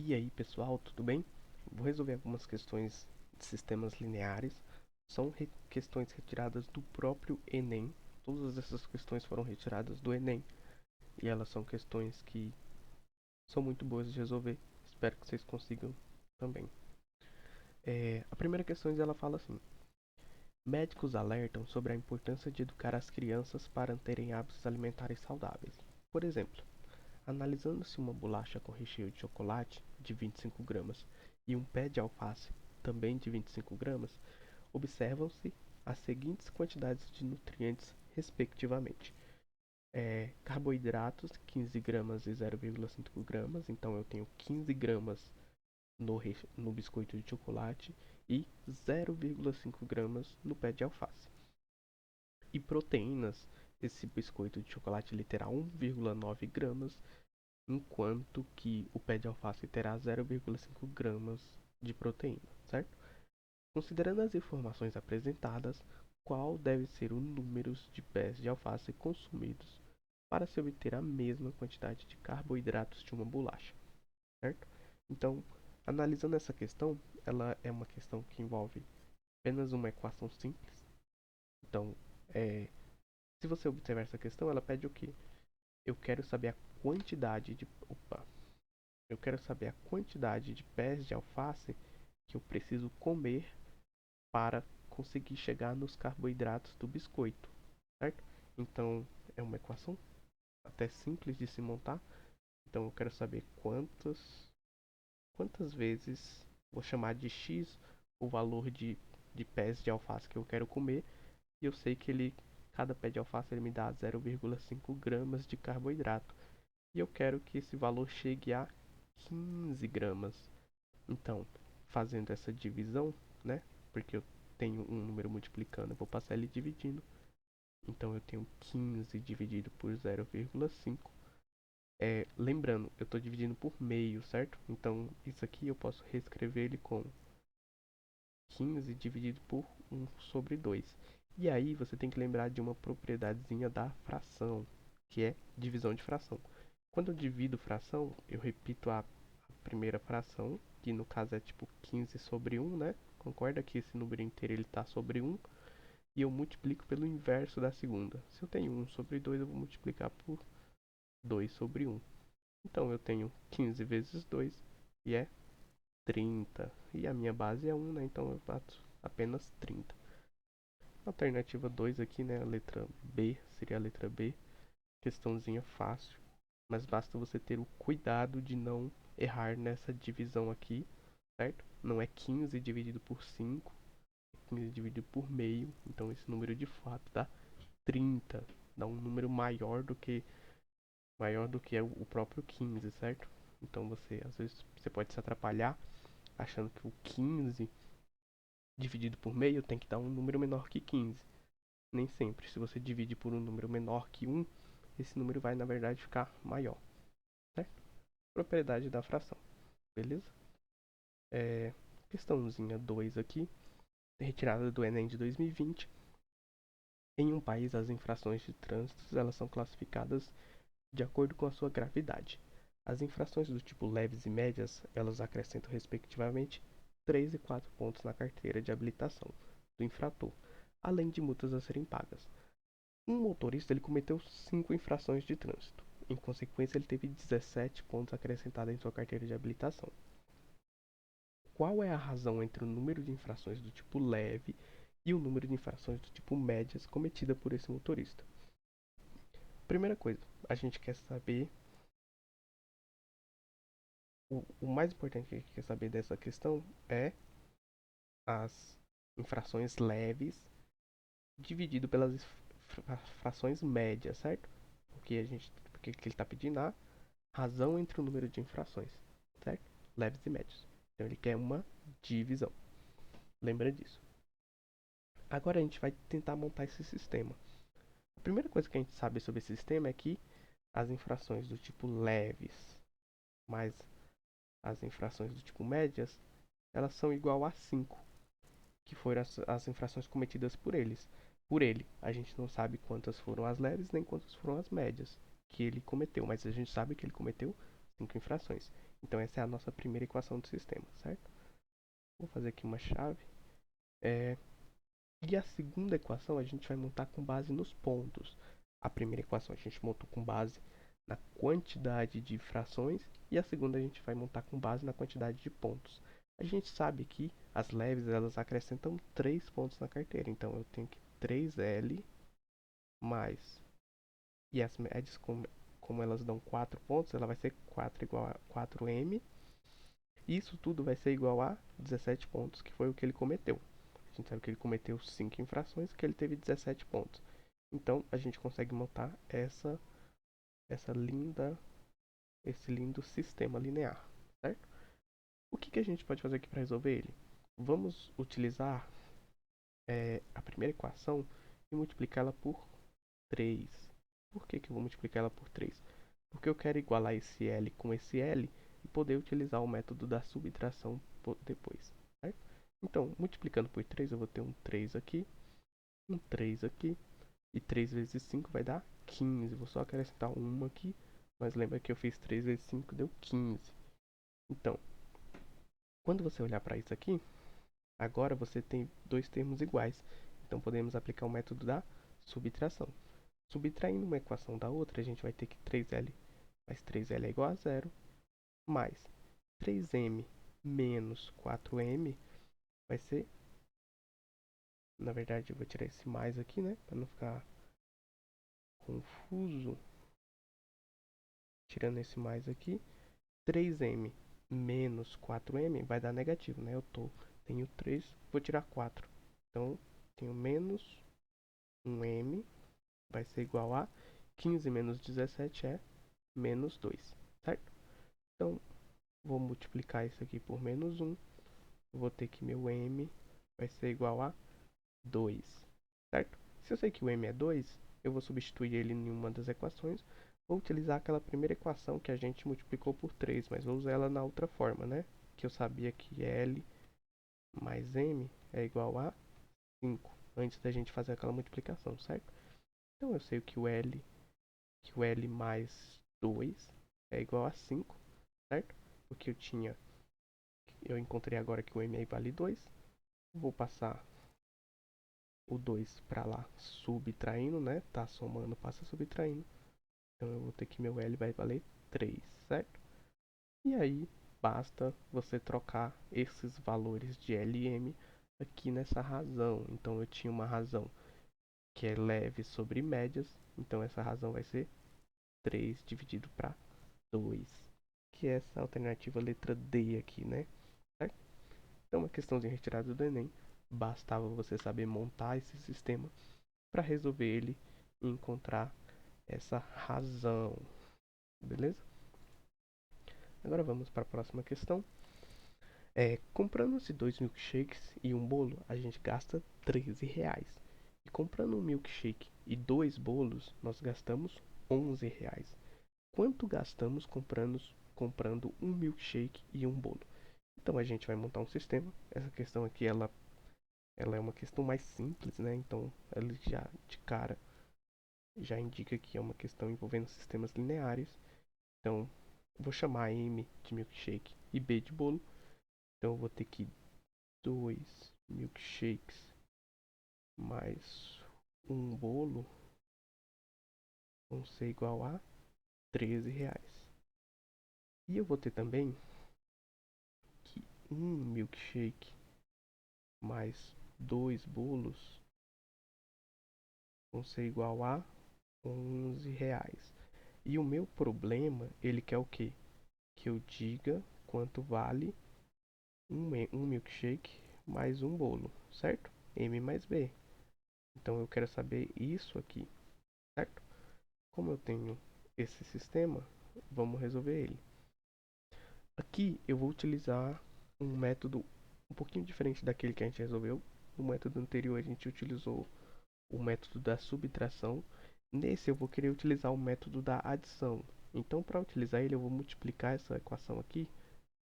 E aí, pessoal, tudo bem? Vou resolver algumas questões de sistemas lineares. São questões retiradas do próprio Enem. Todas essas questões foram retiradas do Enem e elas são questões que são muito boas de resolver. Espero que vocês consigam também. A primeira questão ela fala assim: médicos alertam sobre a importância de educar as crianças para terem hábitos alimentares saudáveis. Por exemplo, analisando-se uma bolacha com recheio de chocolate de 25 gramas e um pé de alface também de 25 gramas, observam-se as seguintes quantidades de nutrientes, respectivamente. Carboidratos, 15 gramas e 0,5 gramas, então eu tenho 15 gramas no biscoito de chocolate e 0,5 gramas no pé de alface. E proteínas, esse biscoito de chocolate ele terá 1,9 gramas enquanto que o pé de alface terá 0,5 gramas de proteína, certo? Considerando as informações apresentadas, qual deve ser o número de pés de alface consumidos para se obter a mesma quantidade de carboidratos de uma bolacha, certo? Então, analisando essa questão, ela é uma questão que envolve apenas uma equação simples. Então, se você observar essa questão, ela pede o quê? Eu quero saber a quantidade de. Opa, eu quero saber a quantidade de pés de alface que eu preciso comer para conseguir chegar nos carboidratos do biscoito, certo? Então é uma equação até simples de se montar. Então eu quero saber quantas vezes vou chamar de x o valor de pés de alface que eu quero comer e eu sei que cada pé de alface ele me dá 0,5 gramas de carboidrato e eu quero que esse valor chegue a 15 gramas. Então, fazendo essa divisão, né? Porque eu tenho um número multiplicando, eu vou passar ele dividindo. Então, eu tenho 15 dividido por 0,5. Lembrando, eu estou dividindo por meio, certo? Então, isso aqui eu posso reescrever ele com 15 dividido por 1 sobre 2. E aí, você tem que lembrar de uma propriedadezinha da fração, que é divisão de fração. Quando eu divido fração, eu repito a primeira fração, que no caso é tipo 15 sobre 1, né? Concorda que esse número inteiro ele está sobre 1 e eu multiplico pelo inverso da segunda. Se eu tenho 1 sobre 2, eu vou multiplicar por 2 sobre 1. Então eu tenho 15 vezes 2 e é 30. E a minha base é 1, né? Então eu bato apenas 30. Alternativa 2 aqui, né? A letra B seria a letra B. Questãozinha fácil, mas basta você ter o cuidado de não errar nessa divisão aqui, certo? Não é 15 dividido por 5, é 15 dividido por meio, então esse número de fato dá 30, dá um número maior do que o próprio 15, certo? Então você às vezes você pode se atrapalhar achando que o 15 dividido por meio tem que dar um número menor que 15. Nem sempre. Se você divide por um número menor que 1, esse número vai na verdade ficar maior, certo? Propriedade da fração, beleza? É, questãozinha 2 aqui, retirada do Enem de 2020. Em um país, as infrações de trânsito elas são classificadas de acordo com a sua gravidade. As infrações do tipo leves e médias, elas acrescentam respectivamente 3 e 4 pontos na carteira de habilitação do infrator, além de multas a serem pagas. Um motorista ele cometeu 5 infrações de trânsito. Em consequência, ele teve 17 pontos acrescentados em sua carteira de habilitação. Qual é a razão entre o número de infrações do tipo leve e o número de infrações do tipo médias cometida por esse motorista? Primeira coisa, a gente quer saber. O mais importante que a gente quer saber dessa questão é as infrações leves dividido pelas infrações médias, certo? Porque ele está pedindo a razão entre o número de infrações, certo? Leves e médios. Então ele quer uma divisão. Lembra disso. Agora a gente vai tentar montar esse sistema. A primeira coisa que a gente sabe sobre esse sistema é que as infrações do tipo leves mais as infrações do tipo médias, elas são igual a 5, que foram as infrações cometidas por eles. Por ele, a gente não sabe quantas foram as leves nem quantas foram as médias que ele cometeu, mas a gente sabe que ele cometeu 5 infrações. Então essa é a nossa primeira equação do sistema, certo? Vou fazer aqui uma chave. E a segunda equação a gente vai montar com base nos pontos. A primeira equação a gente montou com base na quantidade de frações e a segunda a gente vai montar com base na quantidade de pontos. A gente sabe que as leves elas acrescentam 3 pontos na carteira, então eu tenho que 3L mais, e as médias como elas dão 4 pontos, ela vai ser 4 igual a 4M. Isso tudo vai ser igual a 17 pontos, que foi o que ele cometeu. A gente sabe que ele cometeu 5 infrações, que ele teve 17 pontos. Então a gente consegue montar esse lindo sistema linear, certo? O que a gente pode fazer aqui para resolver ele? Vamos utilizar a primeira equação e multiplicá-la por 3. Por que eu vou multiplicar ela por 3? Porque eu quero igualar esse L com esse L e poder utilizar o método da subtração depois, certo? Então, multiplicando por 3, eu vou ter um 3 aqui, um 3 aqui, e 3 vezes 5 vai dar 15. Vou só acrescentar uma aqui, mas lembra que eu fiz 3 vezes 5 deu 15. Então, quando você olhar para isso aqui, agora você tem dois termos iguais. Então, podemos aplicar o método da subtração. Subtraindo uma equação da outra, a gente vai ter que 3L mais 3L é igual a zero, mais 3M menos 4M vai ser, na verdade eu vou tirar esse mais aqui, né, para não ficar confuso. Tirando esse mais aqui, 3M menos 4M vai dar negativo, né? Tenho 3, vou tirar 4. Então, tenho menos 1M vai ser igual a 15 menos 17 é menos 2, certo? Então, vou multiplicar isso aqui por menos 1. Vou ter que meu M vai ser igual a 2, certo? Se eu sei que o M é 2, eu vou substituir ele em uma das equações. Vou utilizar aquela primeira equação que a gente multiplicou por 3, mas vou usar ela na outra forma, né? Que eu sabia que L mais M é igual a 5, antes da gente fazer aquela multiplicação, certo? Então eu sei que o L mais 2 é igual a 5, certo? Porque eu encontrei agora que o M vale 2. Vou passar o 2 para lá subtraindo, né? Tá somando, passa subtraindo. Então eu vou ter que meu L vai valer 3, certo? E aí basta você trocar esses valores de L e M aqui nessa razão. Então eu tinha uma razão que é leve sobre médias, então essa razão vai ser 3 dividido para 2, que é essa alternativa letra D aqui, né? Certo? Então uma questãozinha retirada do Enem, bastava você saber montar esse sistema para resolver ele e encontrar essa razão, beleza? Agora vamos para a próxima questão. Comprando-se 2 milkshakes e um bolo, a gente gasta R$ 13. E comprando um milkshake e 2 bolos, nós gastamos R$ 11. Quanto gastamos comprando um milkshake e um bolo? Então a gente vai montar um sistema. Essa questão aqui ela é uma questão mais simples, né? Então ela já de cara já indica que é uma questão envolvendo sistemas lineares. Então vou chamar M de milkshake e B de bolo. Então eu vou ter que 2 milkshakes mais um bolo vão ser igual a R$ 13. E eu vou ter também que um milkshake mais dois bolos vão ser igual a R$ 11. E o meu problema, ele quer o quê? Que eu diga quanto vale um milkshake mais um bolo, certo? M mais B. Então eu quero saber isso aqui, certo? Como eu tenho esse sistema, vamos resolver ele. Aqui eu vou utilizar um método um pouquinho diferente daquele que a gente resolveu. No método anterior a gente utilizou o método da subtração. Nesse eu vou querer utilizar o método da adição. Então para utilizar ele eu vou multiplicar essa equação aqui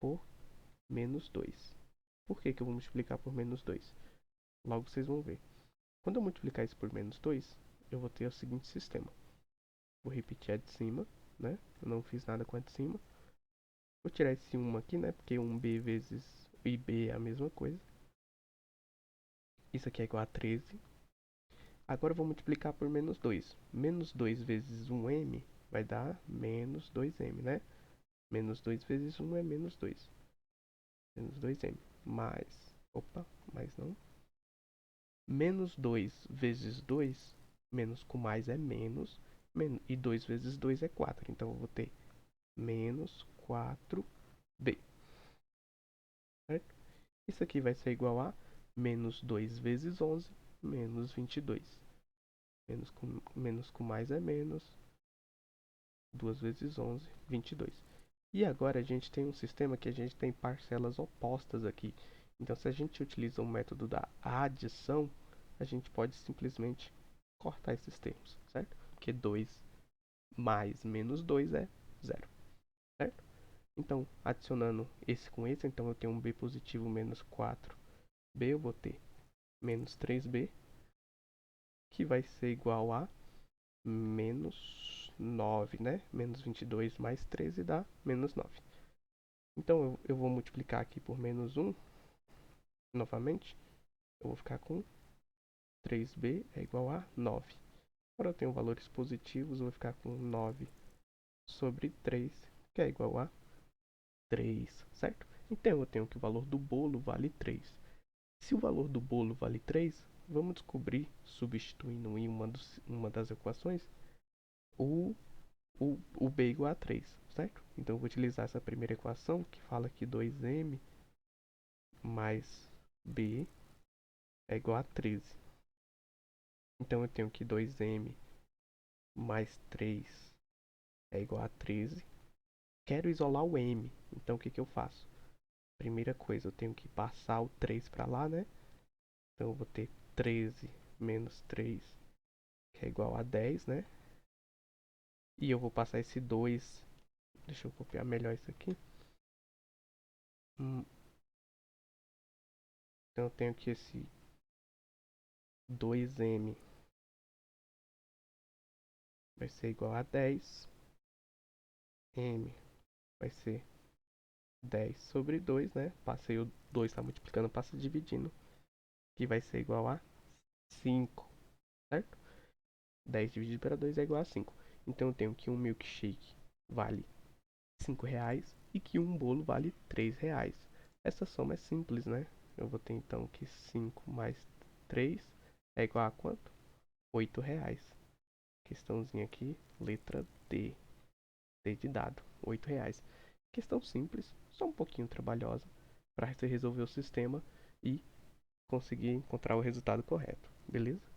por menos 2. Por que eu vou multiplicar por menos 2? Logo vocês vão ver. Quando eu multiplicar isso por menos 2, eu vou ter o seguinte sistema. Vou repetir a de cima, né? Eu não fiz nada com a de cima. Vou tirar esse 1 aqui, né? Porque 1b vezes ib é a mesma coisa. Isso aqui é igual a 13. Agora eu vou multiplicar por menos 2. Menos 2 vezes 1m vai dar menos 2m, né? Menos 2 vezes 1 é menos 2. Menos 2m. Mais... Opa, mais não. Menos 2 vezes 2, menos com mais é menos. E 2 vezes 2 é 4. Então eu vou ter menos 4b. Certo? Isso aqui vai ser igual a menos 2 vezes 11, menos 22. Menos com mais é menos. 2 vezes 11, 22. E agora a gente tem um sistema que a gente tem parcelas opostas aqui. Então, se a gente utiliza o método da adição, a gente pode simplesmente cortar esses termos, certo? Porque 2 mais menos 2 é 0, certo? Então, adicionando esse com esse, então eu tenho um b positivo menos 4b, eu vou ter menos 3b, que vai ser igual a menos 9, né? Menos 22 mais 13 dá menos 9. Então eu vou multiplicar aqui por menos 1 novamente. Eu vou ficar com 3b é igual a 9. Agora eu tenho valores positivos, eu vou ficar com 9 sobre 3, que é igual a 3, certo? Então eu tenho que o valor do bolo vale 3. Se o valor do bolo vale 3, vamos descobrir, substituindo em uma das equações, o b igual a 3, certo? Então eu vou utilizar essa primeira equação, que fala que 2m mais b é igual a 13. Então eu tenho que 2m mais 3 é igual a 13. Quero isolar o m, então o que, que eu faço? Primeira coisa, eu tenho que passar o 3 para lá, né? Então eu vou ter 13 menos 3, que é igual a 10, né? E eu vou passar esse 2, deixa eu copiar melhor isso aqui. Então eu tenho que esse 2m vai ser igual a 10. M vai ser 10 sobre 2, né? Passei o 2, tá multiplicando, passa dividindo. Que vai ser igual a 5, certo? 10 dividido para 2 é igual a 5. Então eu tenho que um milkshake vale 5 reais e que um bolo vale 3 reais. Essa soma é simples, né? Eu vou ter então que 5 mais 3 é igual a quanto? 8 reais. Questãozinha aqui, letra D. D de dado, 8 reais. Questão simples, só um pouquinho trabalhosa, para você resolver o sistema e conseguir encontrar o resultado correto, beleza?